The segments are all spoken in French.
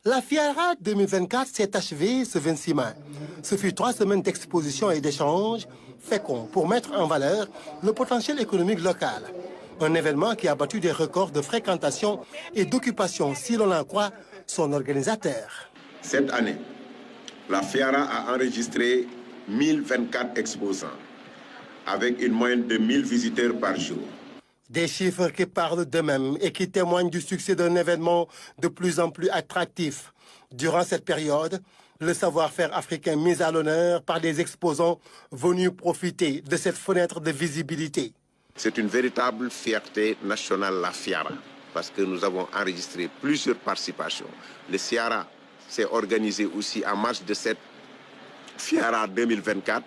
La FIARA 2024 s'est achevée ce 26 mai. Ce fut 3 semaines d'exposition et d'échanges féconds pour mettre en valeur le potentiel économique local. Un événement qui a battu des records de fréquentation et d'occupation, si l'on en croit son organisateur. Cette année, la FIARA a enregistré 1024 exposants, avec une moyenne de 1000 visiteurs par jour. Des chiffres qui parlent d'eux-mêmes et qui témoignent du succès d'un événement de plus en plus attractif. Durant cette période, le savoir-faire africain mis à l'honneur par des exposants venus profiter de cette fenêtre de visibilité. C'est une véritable fierté nationale, la FIARA, parce que nous avons enregistré plusieurs participations. Le FIARA s'est organisé aussi en marge de cette FIARA 2024.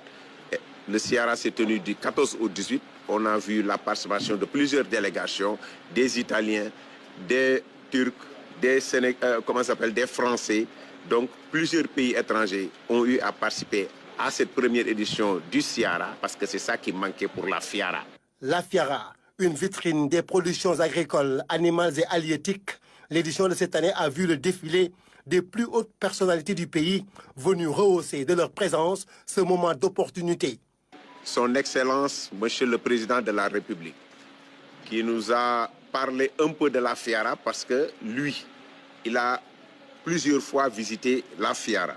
Le FIARA s'est tenu du 14 au 18. On a vu la participation de plusieurs délégations, des Italiens, des Turcs, des des Français. Donc plusieurs pays étrangers ont eu à participer à cette première édition du FIARA parce que c'est ça qui manquait pour la FIARA. La FIARA, une vitrine des productions agricoles, animales et halieutiques. L'édition de cette année a vu le défilé des plus hautes personnalités du pays venues rehausser de leur présence ce moment d'opportunité. Son Excellence, Monsieur le Président de la République, qui nous a parlé un peu de la FIARA parce que lui, il a plusieurs fois visité la FIARA.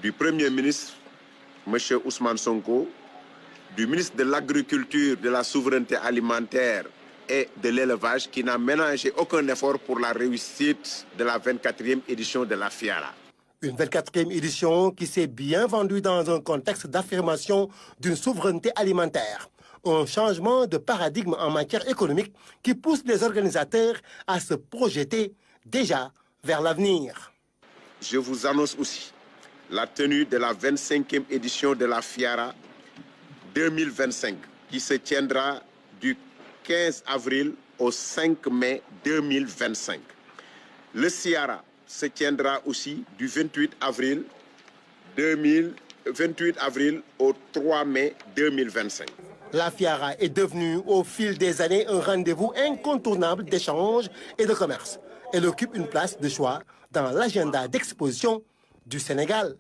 Du Premier ministre, Monsieur Ousmane Sonko, du ministre de l'Agriculture, de la Souveraineté alimentaire et de l'élevage, qui n'a ménagé aucun effort pour la réussite de la 24e édition de la FIARA. Une 24e édition qui s'est bien vendue dans un contexte d'affirmation d'une souveraineté alimentaire. Un changement de paradigme en matière économique qui pousse les organisateurs à se projeter déjà vers l'avenir. Je vous annonce aussi la tenue de la 25e édition de la FIARA 2025 qui se tiendra du 15 avril au 5 mai 2025. Le FIARA se tiendra aussi du 28 avril au 3 mai 2025. La FIARA est devenue au fil des années un rendez-vous incontournable d'échange et de commerce. Elle occupe une place de choix dans l'agenda d'exposition du Sénégal.